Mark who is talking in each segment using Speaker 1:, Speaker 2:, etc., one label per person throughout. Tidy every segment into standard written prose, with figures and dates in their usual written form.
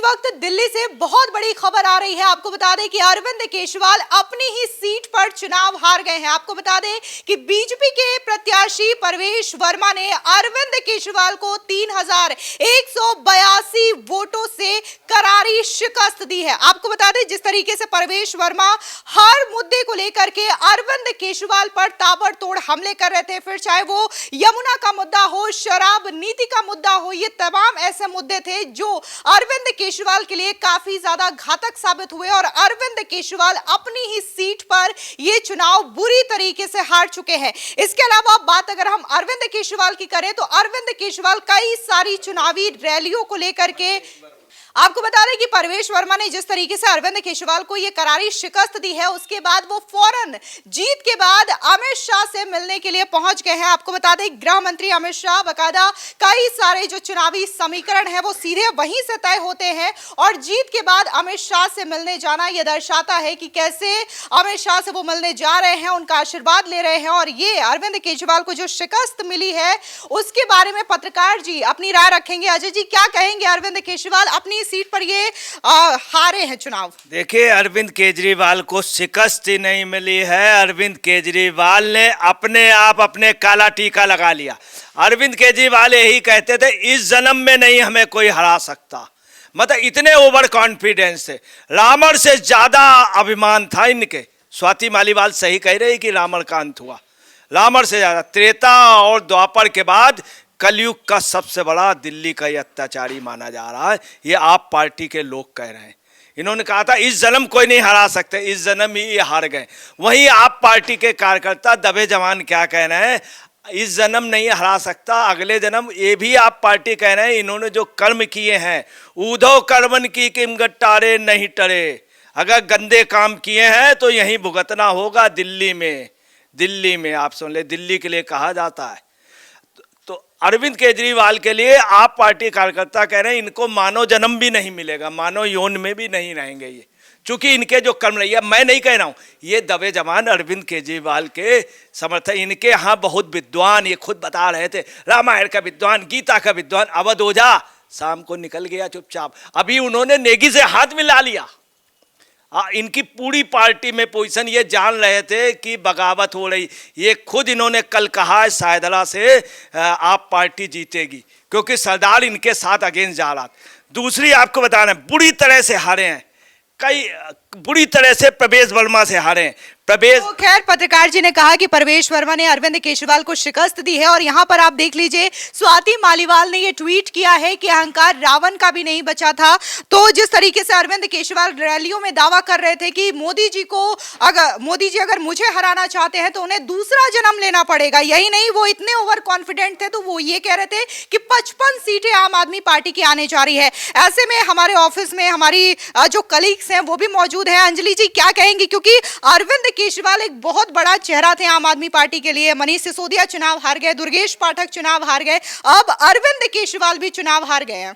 Speaker 1: वक्त दिल्ली से बहुत बड़ी खबर आ रही है। आपको बता दें कि अरविंद केजरीवाल अपनी ही सीट पर चुनाव हार गए हैं। आपको बता दें कि बीजेपी के प्रत्याशी परवेश वर्मा ने अरविंद केजरीवाल को 3182 वोटों से करारी शिकस्त दी है। आपको बता दें जिस तरीके से परवेश वर्मा हर मुद्दे को लेकर के अरविंद केजरीवाल पर ताबड़तोड़ हमले कर रहे थे, फिर चाहे वो यमुना का मुद्दा हो, शराब नीति का मुद्दा हो, ये तमाम ऐसे मुद्दे थे जो अरविंद केजरीवाल के लिए काफी ज्यादा घातक साबित हुए और अरविंद केजरीवाल अपनी ही सीट पर ये चुनाव बुरी तरीके से हार चुके हैं। इसके अलावा बात अगर हम अरविंद केजरीवाल की करें तो अरविंद केजरीवाल कई सारी चुनावी रैलियों को लेकर के, आपको बता दें कि परवेश वर्मा ने जिस तरीके से अरविंद केजरीवाल को यह करारी शिकस्त दी है, उसके बाद वो फौरन जीत के बाद अमित शाह से मिलने के लिए पहुंच गए हैं। आपको बता दें गृह मंत्री अमित शाह, बकायदा कई सारे जो चुनावी समीकरण है वो सीधे वहीं से तय होते हैं और जीत के बाद अमित शाह से मिलने जाना यह दर्शाता है कि कैसे अमित शाह से वो मिलने जा रहे हैं, उनका आशीर्वाद ले रहे हैं। और ये अरविंद केजरीवाल को जो शिकस्त मिली है उसके बारे में पत्रकार जी अपनी राय रखेंगे। अजय जी, क्या कहेंगे? अरविंद केजरीवाल अपनी सीट पर ये हारे हैं चुनाव।
Speaker 2: देखिए, अरविंद केजरीवाल को शिकस्त ही नहीं मिली है। अरविंद केजरीवाल ने अपने आप अपने काला टीका लगा लिया। अरविंद केजरीवाल यही कहते थे इस जन्म में नहीं हमें कोई हरा सकता, मतलब इतने ओवर कॉन्फिडेंस थे। रावण से ज्यादा अभिमान था इनके। स्वाति मालीवाल सही कह रही कि रावण का अंत हुआ, रावण से ज्यादा। त्रेता और द्वापर के बाद कलयुग का सबसे बड़ा दिल्ली का ये अत्याचारी माना जा रहा है। ये आप पार्टी के लोग कह रहे हैं। इन्होंने कहा था इस जन्म कोई नहीं हरा सकते, इस जन्म ही ये हार गए। वहीं आप पार्टी के कार्यकर्ता दबे जवान क्या कह रहे हैं? इस जन्म नहीं हरा सकता, अगले जन्म। ये भी आप पार्टी कह रहे हैं इन्होंने जो कर्म किए हैं, ऊधव कर्मन की किमगट टारे नहीं टरे। अगर गंदे काम किए हैं तो यहीं भुगतना होगा दिल्ली में। दिल्ली में आप सुन ले, दिल्ली के लिए कहा जाता है। तो अरविंद केजरीवाल के लिए आप पार्टी कार्यकर्ता कह रहे हैं इनको मानव जन्म भी नहीं मिलेगा, मानव यौन में भी नहीं रहेंगे ये, क्योंकि इनके जो कर्म रही है। मैं नहीं कह रहा हूं, ये दबे जवान अरविंद केजरीवाल के समर्थक, इनके यहाँ बहुत विद्वान, ये खुद बता रहे थे, रामायण का विद्वान, गीता का विद्वान अवध ओझा शाम को निकल गया चुपचाप। अभी उन्होंने नेगी से हाथ मिला लिया। इनकी पूरी पार्टी में पोजीशन, ये जान रहे थे कि बगावत हो रही। ये खुद इन्होंने कल कहा है शायदरा से आप पार्टी जीतेगी, क्योंकि सरदार इनके साथ अगेंस्ट जा रहा। दूसरी आपको बता रहे हैं बुरी तरह से हारे हैं, कई बुरी तरह से परवेश वर्मा से हारे हैं।
Speaker 1: तो खैर पत्रकार जी ने कहा कि परवेश वर्मा ने अरविंद केजरीवाल को शिकस्त दी है और यहाँ पर आप देख लीजिए स्वाति मालीवाल ने ये ट्वीट किया है कि अहंकार रावण का भी नहीं बचा था। तो जिस तरीके से अरविंद केजरीवाल रैलियों में दावा कर रहे थे कि मोदी जी अगर मुझे हराना चाहते हैं तो उन्हें दूसरा जन्म लेना पड़ेगा। यही नहीं, वो इतने ओवर कॉन्फिडेंट थे तो वो ये कह रहे थे कि 55 सीटें आम आदमी पार्टी की आने जा रही है। ऐसे में हमारे ऑफिस में हमारी जो कलीग्स हैं वो भी मौजूद है। अंजलि जी, क्या कहेंगी? क्योंकि अरविंद केजरीवाल एक बहुत बड़ा चेहरा थे आम आदमी पार्टी के लिए। मनीष सिसोदिया चुनाव हार गए, दुर्गेश पाठक चुनाव हार गए, अब अरविंद केजरीवाल भी चुनाव हार गए हैं।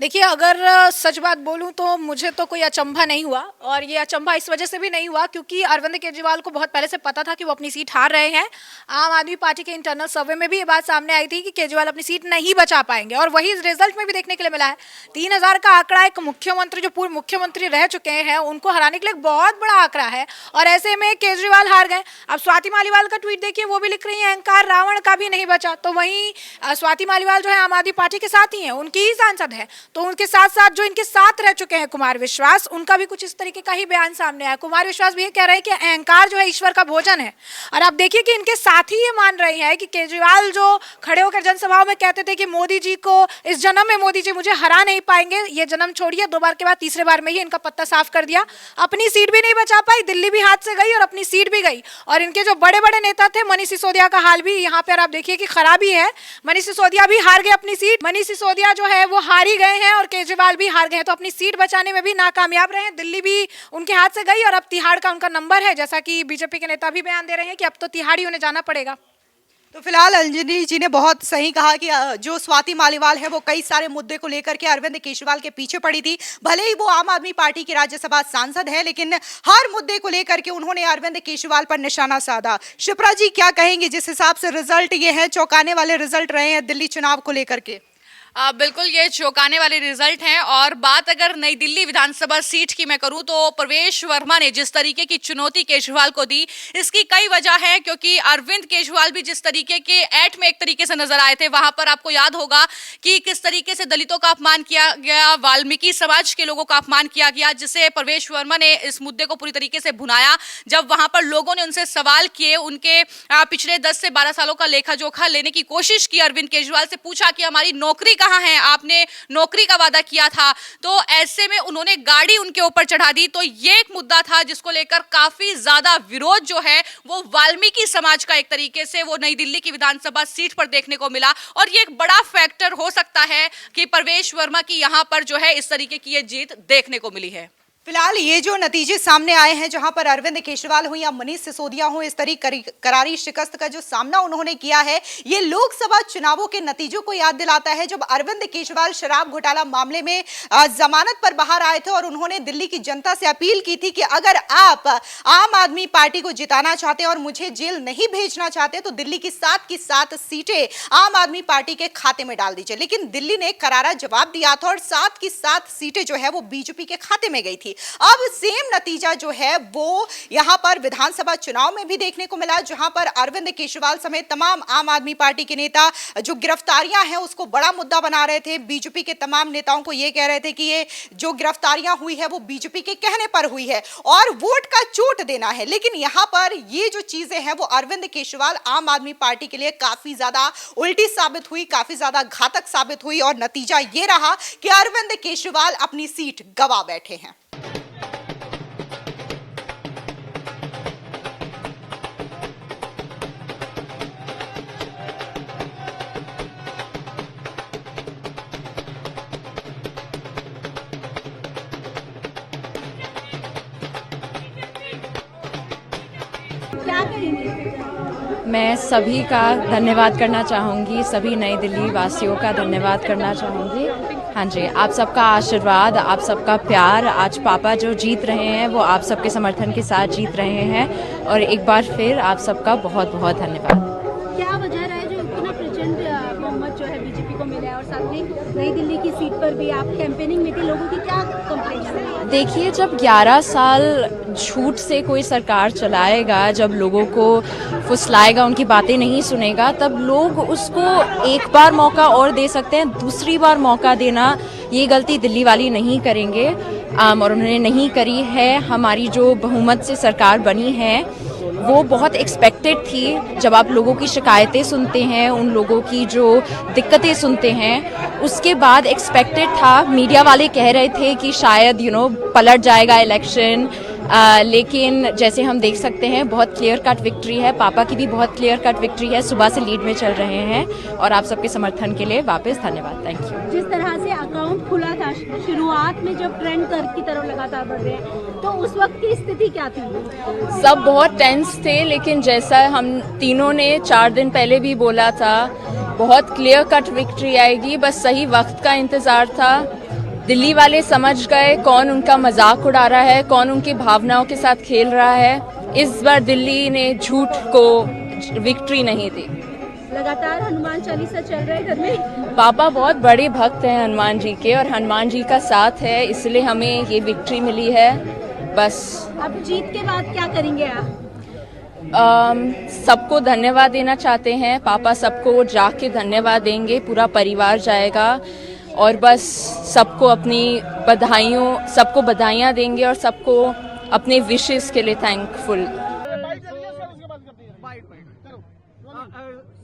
Speaker 3: देखिए, अगर सच बात बोलूं तो मुझे तो कोई अचंभा नहीं हुआ, और ये अचंभा इस वजह से भी नहीं हुआ क्योंकि अरविंद केजरीवाल को बहुत पहले से पता था कि वो अपनी सीट हार रहे हैं। आम आदमी पार्टी के इंटरनल सर्वे में भी ये बात सामने आई थी कि केजरीवाल अपनी सीट नहीं बचा पाएंगे, और वही रिजल्ट में भी देखने के लिए मिला है। 3000 का आंकड़ा एक मुख्यमंत्री, जो पूर्व मुख्यमंत्री रह चुके हैं, उनको हराने के लिए एक बहुत बड़ा आंकड़ा है, और ऐसे में केजरीवाल हार गए। अब स्वाति मालीवाल का ट्वीट देखिए, वो भी लिख रही है अहंकार रावण का भी नहीं बचा। तो वहीं स्वाति मालीवाल जो है आम आदमी पार्टी के साथ ही है, उनकी ही सांसद है। तो उनके साथ साथ जो इनके साथ रह चुके हैं कुमार विश्वास, उनका भी कुछ इस तरीके का ही बयान सामने आया। कुमार विश्वास भी ये कह रहे हैं कि अहंकार जो है ईश्वर का भोजन है। और आप देखिए कि इनके साथी ये मान रहे हैं कि केजरीवाल जो खड़े होकर जनसभाओं में कहते थे कि मोदी जी को इस जन्म में मोदी जी मुझे हरा नहीं पाएंगे, ये जन्म छोड़िए, 2 बार के बाद तीसरे बार में ही इनका पत्ता साफ कर दिया। अपनी सीट भी नहीं बचा पाई, दिल्ली भी हाथ से गई और अपनी सीट भी गई। और इनके जो बड़े बड़े नेता थे, मनीष सिसोदिया का हाल भी यहाँ पर आप देखिए कि खराबी है। मनीष सिसोदिया भी हार गए अपनी सीट। मनीष सिसोदिया जो है वो हार ही गए हैं और केजरीवाल भी हार गए हैं, तो अपनी सीट बचाने में भी नाकामयाब रहे। दिल्ली भी उनके हाथ से गई और अब तिहाड़ का उनका नंबर है, जैसा कि बीजेपी के नेता भी बयान दे रहे हैं कि अब तो तिहाड़ ही उन्हें जाना पड़ेगा।
Speaker 1: तो फिलहाल अंजलि जी ने बहुत सही कहा कि जो स्वाति मालीवाल है वो कई सारे मुद्दे को लेकर के अरविंद केजरीवाल के पीछे पड़ी थी। भले ही वो आम आदमी पार्टी की राज्यसभा सांसद है, लेकिन हर मुद्दे को लेकर के उन्होंने अरविंद केजरीवाल पर निशाना साधा। शिप्रा जी, क्या कहेंगे? जिस हिसाब से रिजल्ट ये है, चौंकाने वाले रिजल्ट रहे हैं दिल्ली चुनाव को लेकर के।
Speaker 4: बिल्कुल ये चौंकाने वाले रिजल्ट हैं। और बात अगर नई दिल्ली विधानसभा सीट की मैं करूं तो प्रवेश वर्मा ने जिस तरीके की चुनौती केजरीवाल को दी, इसकी कई वजह है। क्योंकि अरविंद केजरीवाल भी जिस तरीके के ऐट में एक तरीके से नजर आए थे, वहां पर आपको याद होगा कि किस तरीके से दलितों का अपमान किया गया, वाल्मीकि समाज के लोगों का अपमान किया गया, जिसे प्रवेश वर्मा ने इस मुद्दे को पूरी तरीके से भुनाया। जब वहां पर लोगों ने उनसे सवाल किए, उनके पिछले 10 से 12 सालों का लेखा जोखा लेने की कोशिश की, अरविंद केजरीवाल से पूछा कि हमारी नौकरी कहां है, आपने नौकरी का वादा किया था, तो ऐसे में उन्होंने गाड़ी उनके ऊपर चढ़ा दी। तो ये एक मुद्दा था जिसको लेकर काफी ज्यादा विरोध जो है वो वाल्मीकि समाज का एक तरीके से वो नई दिल्ली की विधानसभा सीट पर देखने को मिला। और ये एक बड़ा फैक्टर हो सकता है कि प्रवेश वर्मा की यहां पर जो है इस तरीके की ये जीत देखने को मिली है।
Speaker 1: फिलहाल ये जो नतीजे सामने आए हैं, जहां पर अरविंद केजरीवाल हो या मनीष सिसोदिया हो, इस तरीके करारी शिकस्त का जो सामना उन्होंने किया है, ये लोकसभा चुनावों के नतीजों को याद दिलाता है। जब अरविंद केजरीवाल शराब घोटाला मामले में जमानत पर बाहर आए थे और उन्होंने दिल्ली की जनता से अपील की थी कि अगर आप आम आदमी पार्टी को जिताना चाहते और मुझे जेल नहीं भेजना चाहते तो दिल्ली की 7 की 7 सीटें आम आदमी पार्टी के खाते में डाल दीजिए। लेकिन दिल्ली ने करारा जवाब दिया था और 7 की 7 सीटें जो है वो बीजेपी के खाते में गई थी। अब सेम नतीजा जो है वो यहां पर विधानसभा चुनाव में भी देखने को मिला, जहां पर अरविंद केजरीवाल समेत तमाम आम आदमी पार्टी के नेता जो गिरफ्तारियां हैं उसको बड़ा मुद्दा बना रहे थे। बीजेपी के तमाम नेताओं को यह कह रहे थे कि ये जो गिरफ्तारियां हुई है वो बीजेपी के कहने पर हुई है और वोट का चोट देना है। लेकिन यहां पर ये जो चीजें हैं वो अरविंद केजरीवाल आम आदमी पार्टी के लिए काफी ज्यादा उल्टी साबित हुई, काफी ज्यादा घातक साबित हुई और नतीजा ये रहा कि अरविंद केजरीवाल अपनी सीट गंवा बैठे हैं।
Speaker 5: मैं सभी का धन्यवाद करना चाहूँगी, सभी नई दिल्ली वासियों का धन्यवाद करना चाहूँगी। हाँ जी, आप सबका आशीर्वाद, आप सबका प्यार, आज पापा जो जीत रहे हैं वो आप सबके समर्थन के साथ जीत रहे हैं और एक बार फिर आप सबका बहुत बहुत धन्यवाद।
Speaker 6: क्या वजह रहा है जो इतना प्रचंड बहुमत जो है बीजेपी को मिला है और साथ में नई दिल्ली की सीट पर भी आप कैंपेनिंग में थे, लोगों की क्या कंप्लेंट्स हैं?
Speaker 5: देखिए, जब 11 साल झूठ से कोई सरकार चलाएगा, जब लोगों को फुसलाएगा, उनकी बातें नहीं सुनेगा, तब लोग उसको एक बार मौका और दे सकते हैं। दूसरी बार मौका देना ये गलती दिल्ली वाली नहीं करेंगे और उन्होंने नहीं करी है। हमारी जो बहुमत से सरकार बनी है वो बहुत एक्सपेक्टेड थी। जब आप लोगों की शिकायतें सुनते हैं, उन लोगों की जो दिक्कतें सुनते हैं, उसके बाद एक्सपेक्टेड था। मीडिया वाले कह रहे थे कि शायद पलट जाएगा इलेक्शन, लेकिन जैसे हम देख सकते हैं बहुत क्लियर कट विक्ट्री है। पापा की भी बहुत क्लियर कट विक्ट्री है, सुबह से लीड में चल रहे हैं और आप सबके समर्थन के लिए वापस धन्यवाद। Thank you.
Speaker 6: जिस तरह से अकाउंट खुला था शुरुआत में, जब ट्रेंड कर की तरफ लगातार बढ़ रहे हैं, तो उस वक्त की स्थिति क्या थी?
Speaker 5: सब बहुत टेंस थे, लेकिन जैसा हम तीनों ने 4 दिन पहले भी बोला था, बहुत क्लियर कट विक्ट्री आएगी, बस सही वक्त का इंतजार था। दिल्ली वाले समझ गए कौन उनका मजाक उड़ा रहा है, कौन उनकी भावनाओं के साथ खेल रहा है। इस बार दिल्ली ने झूठ को विक्ट्री नहीं दी।
Speaker 6: लगातार हनुमान चालीसा चल रहा है घर में।
Speaker 5: पापा बहुत बड़े भक्त हैं हनुमान जी के और हनुमान जी का साथ है, इसलिए हमें ये विक्ट्री मिली है। बस
Speaker 6: अब जीत के बाद क्या करेंगे आप?
Speaker 5: सबको धन्यवाद देना चाहते हैं। पापा सबको जाके धन्यवाद देंगे, पूरा परिवार जाएगा और बस सबको अपनी सबको बधाइयाँ देंगे और सबको अपने विशेस के लिए थैंकफुल।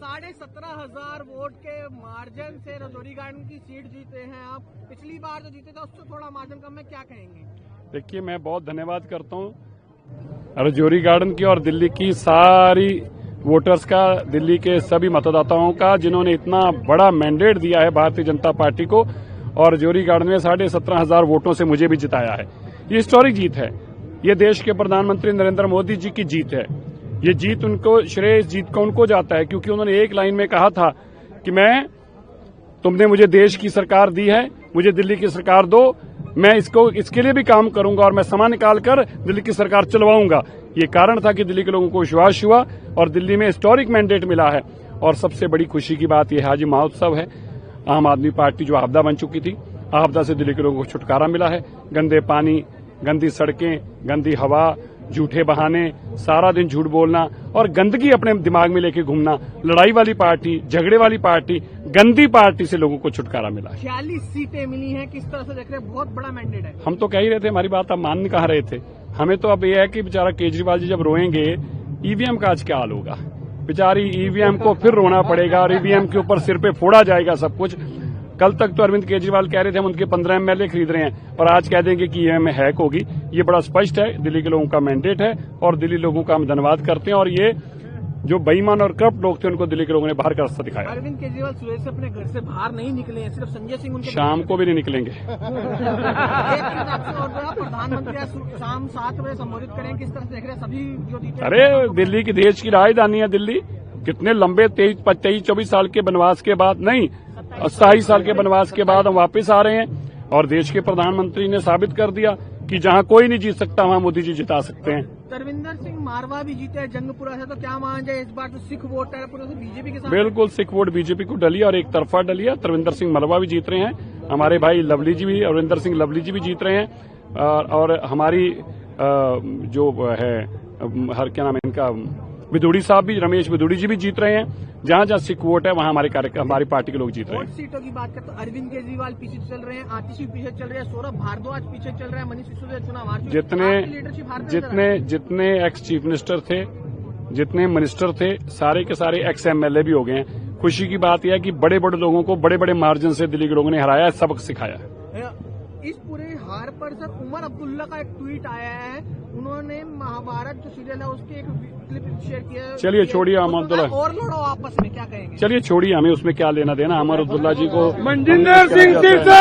Speaker 7: 17,500 वोट के मार्जिन से रजौरी गार्डन की सीट जीते हैं आप। पिछली बार जो जीते थे उससे थोड़ा मार्जिन कम है, क्या कहेंगे?
Speaker 8: देखिए, मैं बहुत धन्यवाद करता हूँ रजौरी गार्डन की और दिल्ली की सारी वोटर्स का, दिल्ली के सभी मतदाताओं का, जिन्होंने इतना बड़ा मैंडेट दिया है भारतीय जनता पार्टी को और रजौरी गार्डन में 17,500 वोटों से मुझे भी जिताया है। ये हिस्टोरिक जीत है, ये देश के प्रधानमंत्री नरेंद्र मोदी जी की जीत है। ये जीत उनको, श्रेय इस जीत का उनको जाता है, क्योंकि उन्होंने एक लाइन में कहा था कि तुमने मुझे देश की सरकार दी है, मुझे दिल्ली की सरकार दो, मैं इसके लिए भी काम करूंगा और मैं समय निकाल कर दिल्ली की सरकार चलवाऊंगा। ये कारण था कि दिल्ली के लोगों को विश्वास हुआ और दिल्ली में हिस्टोरिक मैंडेट मिला है। और सबसे बड़ी खुशी की बात यह हाजी महोत्सव है। आम आदमी पार्टी जो आपदा बन चुकी थी, आपदा से दिल्ली के लोगों को छुटकारा मिला है। गंदे पानी, गंदी सड़कें, गंदी हवा, झूठे बहाने, सारा दिन झूठ बोलना और गंदगी अपने दिमाग में लेके घूमना, लड़ाई वाली पार्टी, झगड़े वाली पार्टी, गंदी पार्टी से लोगों को छुटकारा मिला है।
Speaker 7: 46 सीटें मिली हैं, किस तरह से देख रहे हैं? बहुत बड़ा मैंडेट है।
Speaker 8: हम तो कह ही रहे थे, हमारी बात आप मान कहा रहे थे। हमें तो अब यह है कि बेचारा केजरीवाल जी जब रोएंगे, ईवीएम का आज क्या हाल होगा। बेचारी ईवीएम को फिर रोना पड़ेगा और ईवीएम के ऊपर सिर पे फोड़ा जाएगा सब कुछ। कल तक तो अरविंद केजरीवाल कह रहे थे हम उनके 15 एमएलए खरीद रहे हैं और आज कह देंगे कि ईवीएम में हैक होगी। ये बड़ा स्पष्ट है, दिल्ली के लोगों का मैंडेट है और दिल्ली लोगों का हम धन्यवाद करते हैं। और ये जो बेईमान और करप्ट लोग थे उनको दिल्ली के लोगों ने बाहर का रास्ता दिखाया।
Speaker 7: अरविंद केजरीवाल सुबह से अपने घर से बाहर नहीं निकले हैं, सिर्फ संजय सिंह उनके
Speaker 8: शाम को भी नहीं निकलेंगे।
Speaker 7: एक हिसाब से और प्रधानमंत्री आज शाम 7 बजे संबोधित करें, किस तरह से देख रहे हैं सभी जो जीते?
Speaker 8: अरे दिल्ली की देश की राजधानी है दिल्ली। कितने लंबे 23-24 साल के वनवास के बाद, नहीं 27 साल के वनवास के बाद हम वापस आ रहे हैं और देश के प्रधानमंत्री ने साबित कर दिया कि जहां कोई नहीं जीत सकता वहां मोदी जी जिता सकते हैं।
Speaker 7: तरविंदर सिंह मारवा भी जीते हैं जंगपुरा से, तो क्या माना जाए इस बार जो सिख वोट है पूरे बीजेपी के साथ?
Speaker 8: बिल्कुल, सिख वोट बीजेपी को डली और एक तरफा डली है। तरविंदर सिंह मारवा भी जीत रहे हैं, हमारे भाई लवली जी भी, अरविंदर सिंह लवली जी भी जीत रहे हैं और हमारी जो है क्या नाम है इनका, विदुड़ी साहब भी, रमेश विदुड़ी जी भी जीत रहे हैं। जहां जहां सिख वोट है वहां हमारी पार्टी के लोग जीत रहे हैं।
Speaker 7: सीटों की बात करते तो अरविंद केजरीवाल पीछे चल रहे हैं, आतिशी पीछे चल रहे हैं, सौरभ भारद्वाज पीछे चल रहे हैं, मनीष सिसोदिया चुनाव हार चुके।
Speaker 8: जितने एक्स चीफ मिनिस्टर थे, जितने मिनिस्टर थे, सारे के सारे एक्स एमएलए भी हो गए हैं। खुशी की बात यह है कि बड़े बड़े लोगों को बड़े बड़े मार्जिन से दिल्ली के लोगों ने हराया, सबक सिखाया।
Speaker 7: इस पूरे हार पर सर उमर अब्दुल्ला का एक ट्वीट आया है, उन्होंने महाभारत जो सीरियल है उसके एक क्लिप शेयर किया।
Speaker 8: चलिए छोड़िए अमर अब्दुल्ला,
Speaker 7: और लड़ो आपस में, क्या कहेंगे?
Speaker 8: चलिए छोड़िए, हमें उसमें क्या लेना देना। अमर अब्दुल्ला जी को
Speaker 9: मनजिंदर सिंह सिरसा